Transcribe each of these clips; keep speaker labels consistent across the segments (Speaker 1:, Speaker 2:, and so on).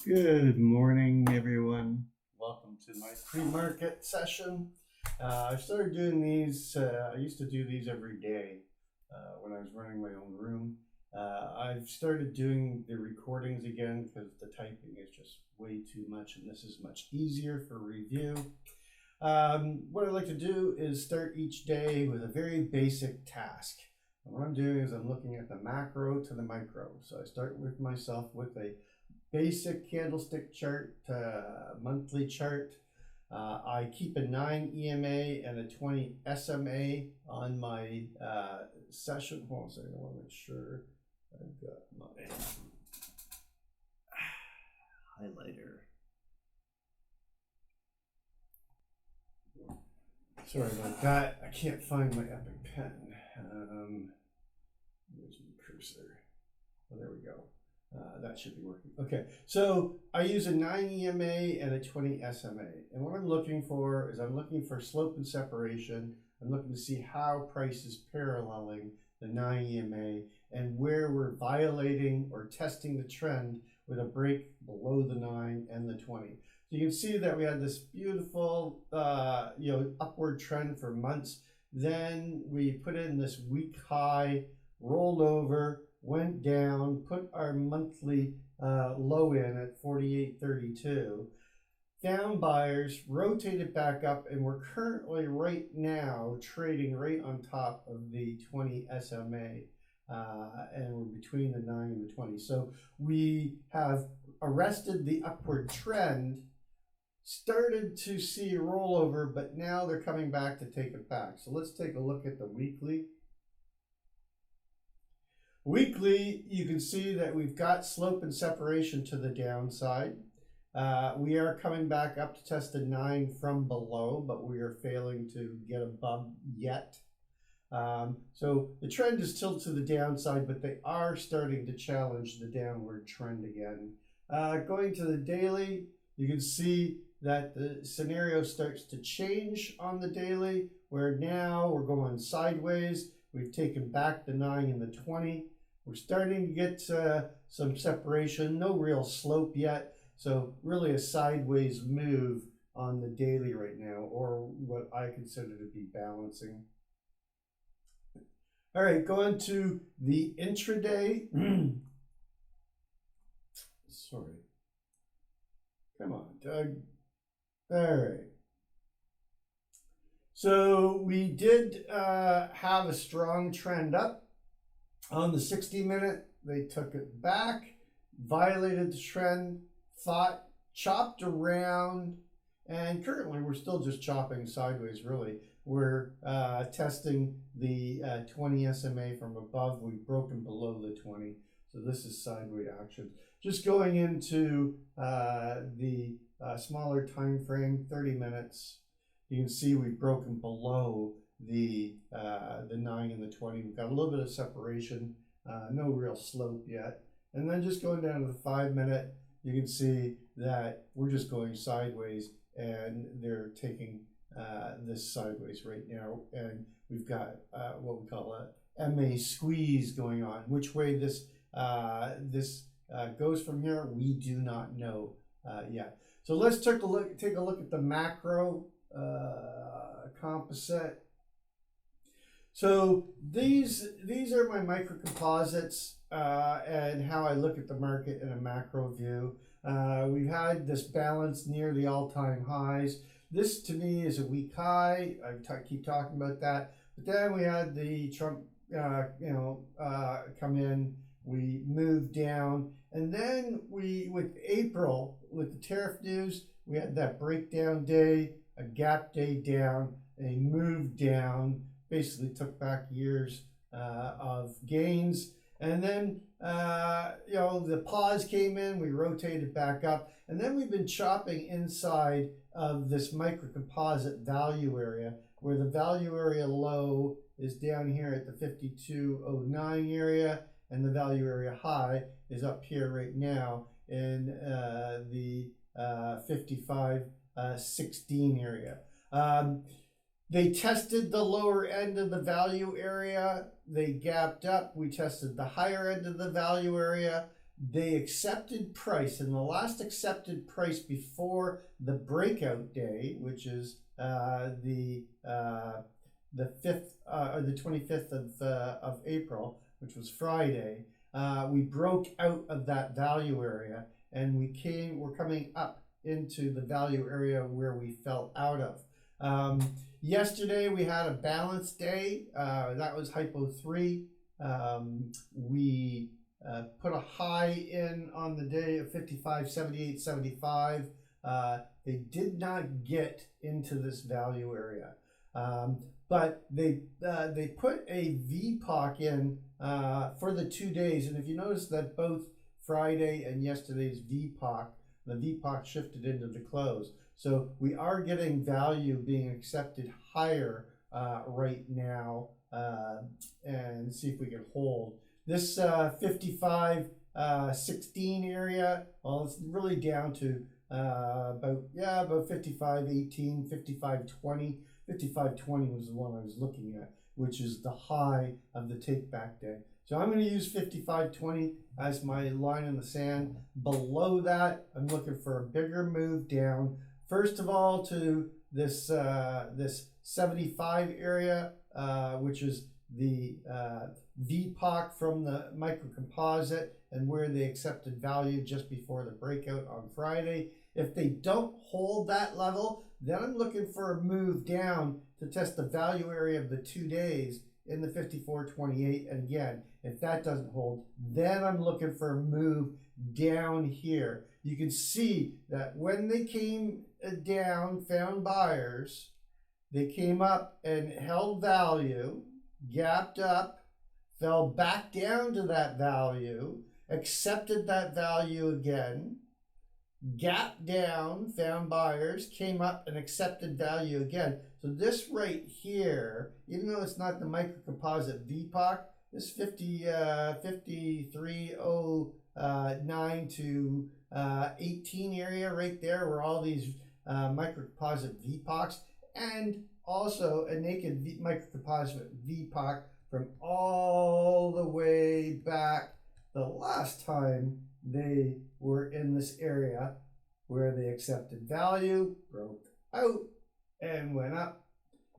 Speaker 1: Good morning, everyone. Welcome to my pre-market session. I started doing these, I used to do these every day when I was running my own room. I've started doing the recordings again because the typing is just way too much, and this is much easier for review. What I like to do is start each day with a very basic task. And what I'm doing is I'm looking at the macro to the micro. So I start with myself with a basic candlestick chart, monthly chart. I keep a 9 EMA and a 20 SMA on my session. Hold on a second, I want to make sure I've got my highlighter. Sorry about that. I can't find my Epic pen. Where's my cursor? Oh, there we go. That should be working. Okay, so I use a 9 EMA and a 20 SMA. And what I'm looking for is I'm looking for slope and separation. I'm looking to see how price is paralleling the 9 EMA and where we're violating or testing the trend with a break below the 9 and the 20. So you can see that we had this beautiful upward trend for months. Then we put in this week high, rolled over, went down, put our monthly low in at 48.32, found buyers, rotated back up, and we're currently right now trading right on top of the 20 SMA, and we're between the 9 and the 20. So we have arrested the upward trend, started to see a rollover, but now they're coming back to take it back. So let's take a look at the weekly. Weekly, you can see that we've got slope and separation to the downside. We are coming back up to test a 9 from below, but we are failing to get above yet. So the trend is tilted to the downside, but they are starting to challenge the downward trend again. Going to the daily, you can see that the scenario starts to change on the daily, where now we're going sideways. We've taken back the 9 and the 20. We're starting to get some separation, no real slope yet. So really a sideways move on the daily right now, or what I consider to be balancing. All right, going to the intraday. Sorry. Come on, Doug. All right. So we did have a strong trend up. On the 60-minute, they took it back, violated the trend, chopped around, and currently we're still just chopping sideways, really. We're testing the 20 SMA from above. We've broken below the 20, so this is sideways action. Just going into the smaller time frame, 30 minutes, you can see we've broken below the 9 and the 20. We've got a little bit of separation, no real slope yet. And then just going down to the 5-minute, you can see that we're just going sideways, and they're taking this sideways right now. And we've got what we call a MA squeeze going on. Which way this goes from here, we do not know yet. So let's take a look at the macro composite. So these are my micro composites and how I look at the market in a macro view. We've had this balance near the all-time highs. This to me is a weak high. I keep talking about that. But then we had the Trump, come in. We moved down, and then with April, with the tariff news, we had that breakdown day, a gap day down, a move down. Basically took back years of gains, and then the pause came in, we rotated back up, and then we've been chopping inside of this micro composite value area, where the value area low is down here at the 52.09 area, and the value area high is up here right now in the 55.16 area. They tested the lower end of the value area. They gapped up. We tested the higher end of the value area. they accepted price, and the last accepted price before the breakout day, which is the 5th or the 25th of April, which was Friday, we broke out of that value area, and we're coming up into the value area where we fell out of. Yesterday we had a balanced day. That was hypo 3. We put a high in on the day of 55.78.75. They did not get into this value area, but they put a VPOC in for the 2 days. And if you notice that both Friday and yesterday's VPOC, the VPOC shifted into the close. So we are getting value being accepted higher right now, and see if we can hold. This 55.16 area, well, it's really down to about 55.18, 55.20. 55.20 was the one I was looking at, which is the high of the take back day. So I'm going to use 55.20 as my line in the sand. Below that, I'm looking for a bigger move down. First of all, to this 75 area, which is the VPOC from the microcomposite and where they accepted value just before the breakout on Friday. If they don't hold that level, then I'm looking for a move down to test the value area of the 2 days in the 54.28. And again, if that doesn't hold, then I'm looking for a move down here. You can see that when they came down, found buyers, they came up and held value, gapped up, fell back down to that value, accepted that value again, gapped down, found buyers, came up and accepted value again. So this right here, even though it's not the microcomposite VPOC, this 53.09 to 18 area right there, where all these microcomposite VPOCs, and also a naked microcomposite VPOC from all the way back the last time they were in this area where they accepted value, broke out, and went up.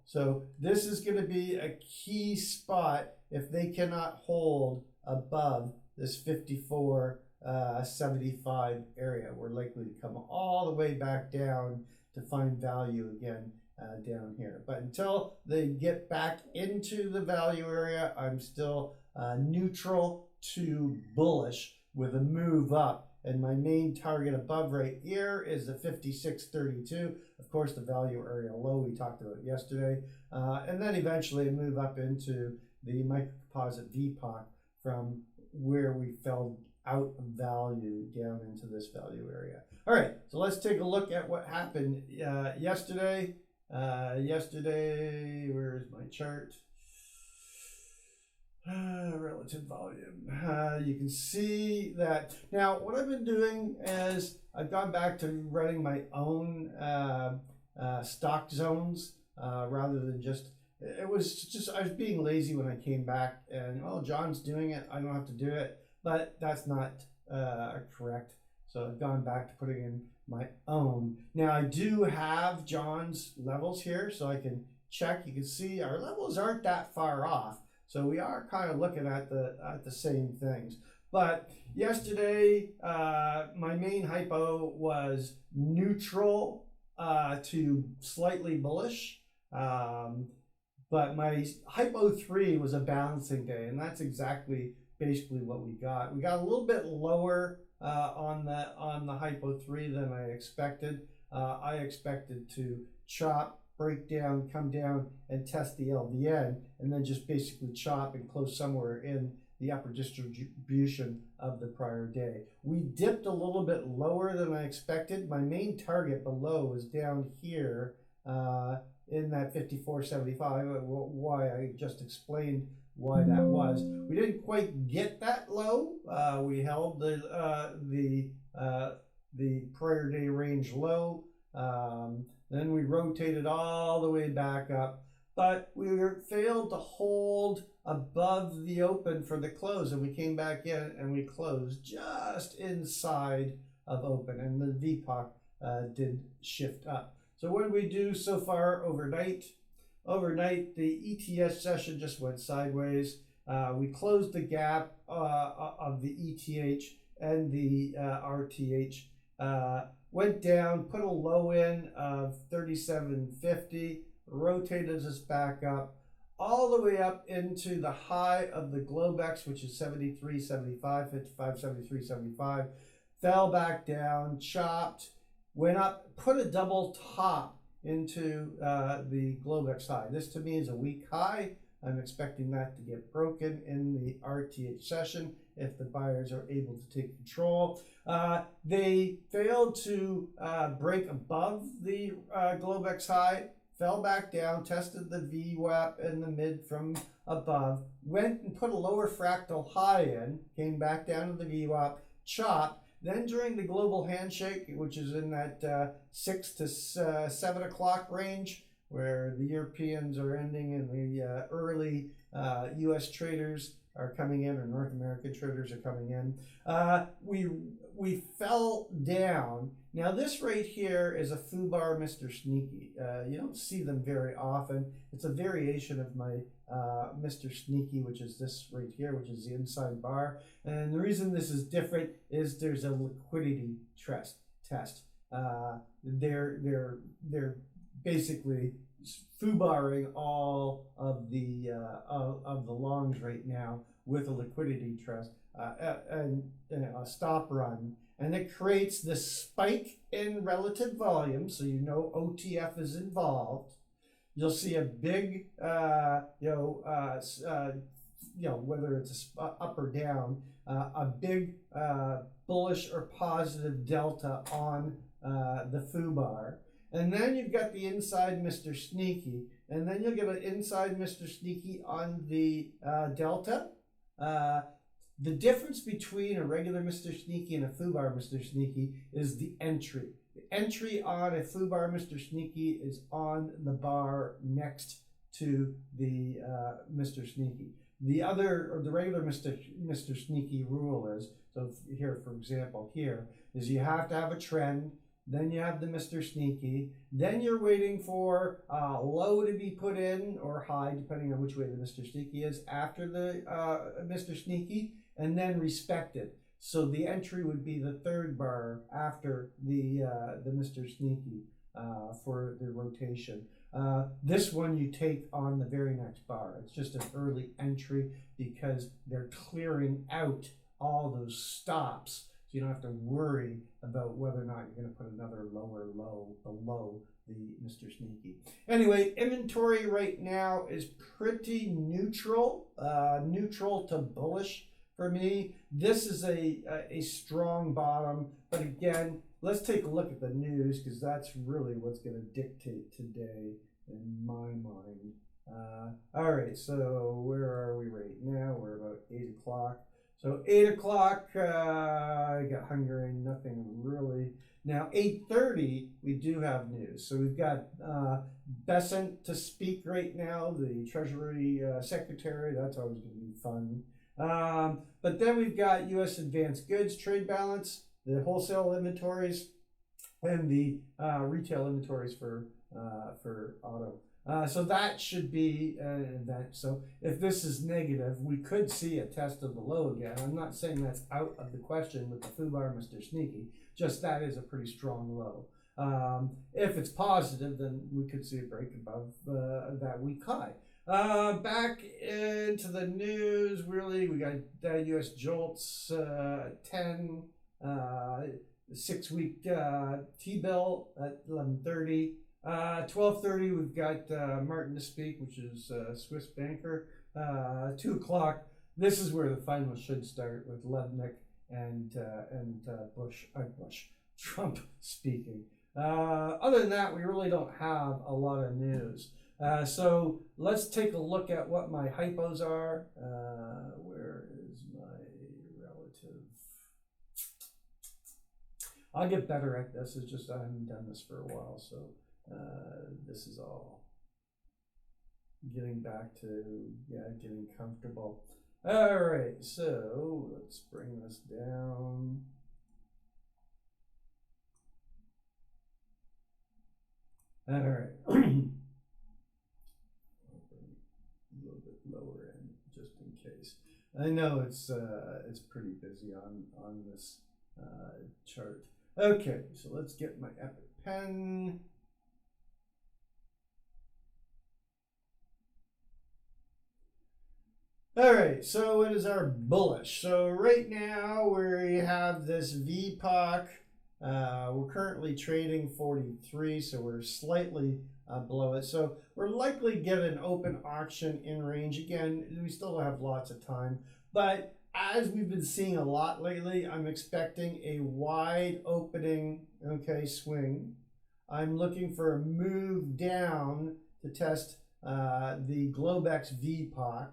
Speaker 1: So this is going to be a key spot. If they cannot hold above this 54.75 area, we're likely to come all the way back down to find value again down here. But until they get back into the value area, I'm still neutral to bullish with a move up. And my main target above right here is the 56.32. Of course, the value area low we talked about yesterday. And then eventually move up into the microcomposite VPOC from where we fell out of value down into this value area. All right, so let's take a look at what happened yesterday. Yesterday, where is my chart? Relative volume. You can see that. Now, what I've been doing is I've gone back to running my own stock zones rather than just, I was being lazy when I came back and, oh, John's doing it, I don't have to do it, but that's not correct. So I've gone back to putting in my own. Now I do have John's levels here, so I can check. You can see our levels aren't that far off. So we are kind of looking at the same things. But yesterday, my main hypo was neutral to slightly bullish. But my hypo 3 was a balancing day, and that's basically what we got. We got a little bit lower on the hypo 3 than I expected. I expected to chop, break down, come down, and test the LVN, and then just basically chop and close somewhere in the upper distribution of the prior day. We dipped a little bit lower than I expected. My main target below is down here in that 54.75. Why I just explained why that was. We didn't quite get that low. We held the prior day range low. Then we rotated all the way back up, but we failed to hold above the open for the close, and we came back in and we closed just inside of open, and the VPOC did shift up. So what did we do so far overnight? Overnight, the ETH session just went sideways. We closed the gap of the ETH and the RTH. Went down, put a low in of 37.50, rotated us back up, all the way up into the high of the Globex, which is 73.75, 55, 73.75, fell back down, chopped, went up, put a double top into the Globex high. This to me is a weak high. I'm expecting that to get broken in the RTH session if the buyers are able to take control. They failed to break above the Globex high, fell back down, tested the VWAP in the mid from above, went and put a lower fractal high in, came back down to the VWAP, chopped. Then during the global handshake, which is in that 6 to 7 o'clock range, where the Europeans are ending and the early U.S. traders are coming in, or North American traders are coming in, we fell down. Now this right here is a FUBAR Mr. Sneaky. You don't see them very often. It's a variation of my Mr. Sneaky, which is this right here, which is the inside bar. And the reason this is different is there's a liquidity test. They're basically FUBARing all of the longs right now with a liquidity test and a stop run, and it creates this spike in relative volume, so you know OTF is involved. You'll see a big whether it's up or down, a big bullish or positive delta on the FUBAR. And then you've got the inside Mr. Sneaky, and then you'll get an inside Mr. Sneaky on the delta. The difference between a regular Mr. Sneaky and a FUBAR Mr. Sneaky is the entry. The entry on a FUBAR Mr. Sneaky is on the bar next to the Mr. Sneaky. The regular Mr. Sneaky rule is, so here, for example, here, is you have to have a trend, then you have the Mr. Sneaky, then you're waiting for low to be put in, or high, depending on which way the Mr. Sneaky is, after the Mr. Sneaky, and then respect it. So the entry would be the third bar after the Mr. Sneaky for the rotation. This one you take on the very next bar. It's just an early entry because they're clearing out all those stops. So you don't have to worry about whether or not you're going to put another lower low below the Mr. Sneaky. Anyway, inventory right now is pretty neutral, neutral to bullish for me. This is a strong bottom, but again, let's take a look at the news, because that's really what's going to dictate today in my mind. All right, so where are we right now? We're about 8 o'clock. So 8 o'clock, I got Hungary, nothing really. Now 8:30, we do have news. So we've got Besant to speak right now, the Treasury Secretary. That's always going to be fun. But then we've got U.S. advanced goods trade balance, the wholesale inventories, and the retail inventories for auto. So that should be an event. So if this is negative, we could see a test of the low again. I'm not saying that's out of the question with the FUBAR Mr. Sneaky, just that is a pretty strong low. If it's positive, then we could see a break above that week high. Back into the news, really, we got U.S. JOLTS 10, 6-week T-bill at 11:30. 12:30, we've got Martin to speak, which is Swiss banker. 2 o'clock, this is where the final should start with Levnick and Trump speaking. Other than that, we really don't have a lot of news. So let's take a look at what my hypos are. Where is my relative? I'll get better at this. It's just I haven't done this for a while, so this is all. getting back to, getting comfortable. All right, so let's bring this down. All right. A little bit lower end, just in case. I know it's pretty busy on this chart. Okay, so let's get my Epic pen. All right, so it is our bullish. So right now we have this VPOC. We're currently trading 43, so we're slightly below it. So we're likely to get an open auction in range. Again, we still have lots of time, but as we've been seeing a lot lately, I'm expecting a wide opening, swing. I'm looking for a move down to test the Globex VPOC.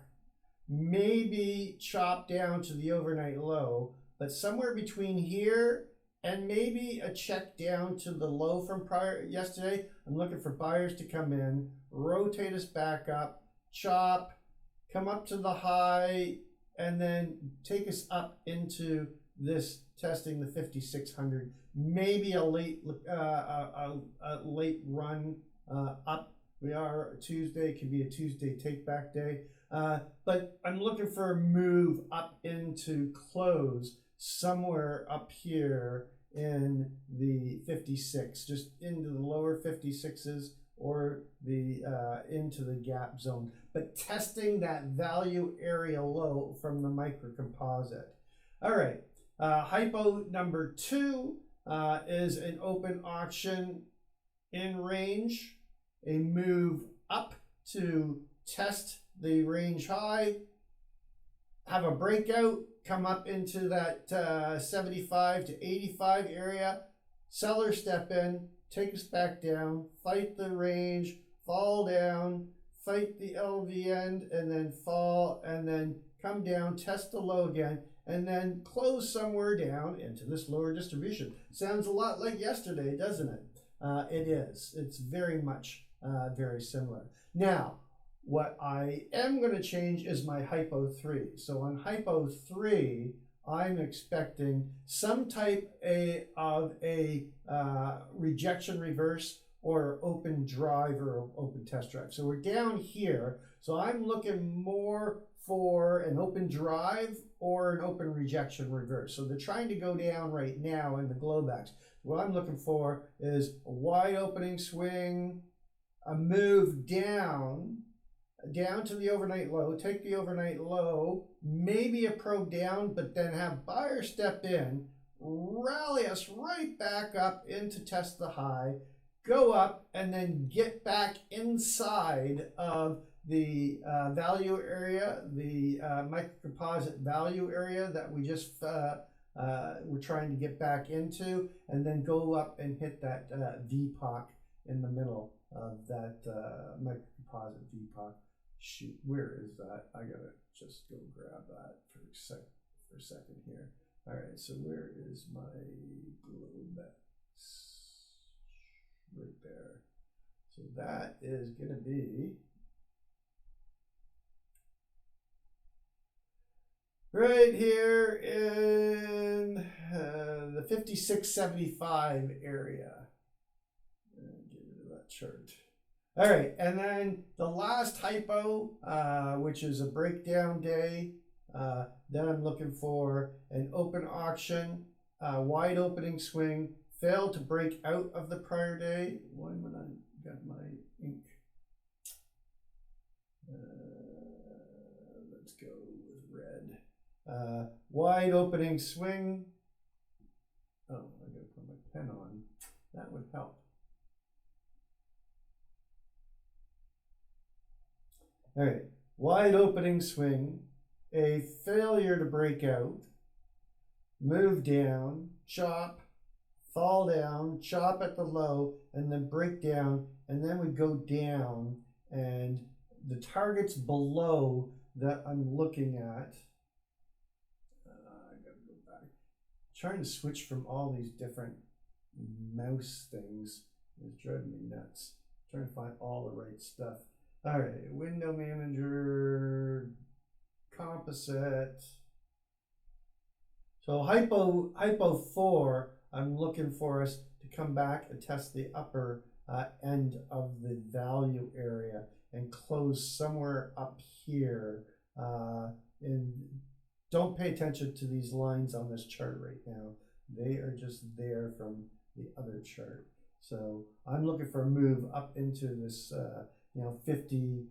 Speaker 1: Maybe chop down to the overnight low, but somewhere between here and maybe a check down to the low from yesterday. I'm looking for buyers to come in, rotate us back up, chop, come up to the high, and then take us up into this testing the 5,600. Maybe a late run up. We are Tuesday, could be a Tuesday take back day. But I'm looking for a move up into close somewhere up here in the 56, just into the lower 56s or the into the gap zone, but testing that value area low from the micro composite. All right, hypo number 2 is an open auction in range, a move up to test the range high, have a breakout, come up into that 75 to 85 area, seller step in, take us back down, fight the range, fall down, fight the LV end, and then fall, and then come down, test the low again, and then close somewhere down into this lower distribution. Sounds a lot like yesterday, doesn't it? It is. It's very much very similar. Now, what I am going to change is my hypo 3. So on hypo 3, I'm expecting some type of a rejection reverse or open drive or open test drive. So we're down here. So I'm looking more for an open drive or an open rejection reverse. So they're trying to go down right now in the Globex. What I'm looking for is a wide opening swing, a move down to the overnight low, take the overnight low, maybe a probe down, but then have buyers step in, rally us right back up into test the high, go up, and then get back inside of the value area, the microcomposite value area that we just we're trying to get back into, and then go up and hit that VPOC in the middle of that microcomposite VPOC. Shoot, where is that? I gotta just go grab that for a second here. All right, so where is my Globex? Right there. So that is gonna be right here in the 5675 area. Get rid of that chart. All right, and then the last hypo, which is a breakdown day, then I'm looking for an open auction, wide opening swing, failed to break out of the prior day. Why when I got my ink? Let's go with red. Wide opening swing. Oh, I gotta put my pen on. That would help. All right, wide opening swing, a failure to break out, move down, chop, fall down, chop at the low, and then break down, and then we go down, and the targets below that I'm looking at, I gotta go back, trying to switch from all these different mouse things is driving me nuts, trying to find all the right stuff. All right, window manager, composite. So hypo 4, I'm looking for us to come back and test the upper end of the value area and close somewhere up here. And don't pay attention to these lines on this chart right now. They are just there from the other chart. So I'm looking for a move up into this, 50,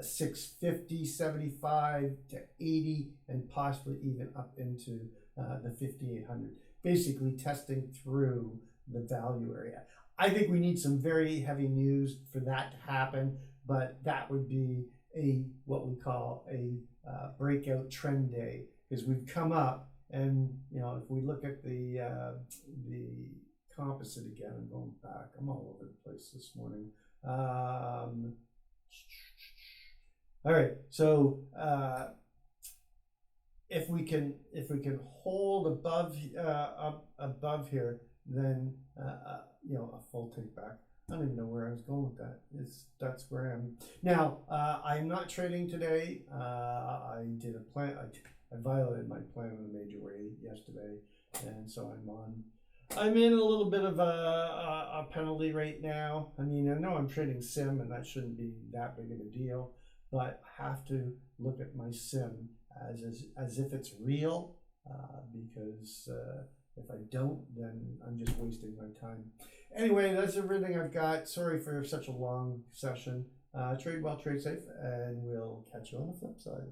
Speaker 1: 650, 75 to 80, and possibly even up into the 5,800. Basically testing through the value area. I think we need some very heavy news for that to happen, but that would be what we call a breakout trend day, because we've come up, and if we look at the composite again, I'm going back. I'm all over the place this morning. All right, so if we can hold above above here, then a full take back. I don't even know where I was going with that. That's where I am now. I'm not trading today. I did a plan. I violated my plan in a major way yesterday, and so I'm in a little bit of a penalty right now. I mean, I know I'm trading sim, and that shouldn't be that big of a deal, but I have to look at my sim as if it's real, because if I don't, then I'm just wasting my time. Anyway, that's everything I've got. Sorry for such a long session. Trade well, trade safe, and we'll catch you on the flip side.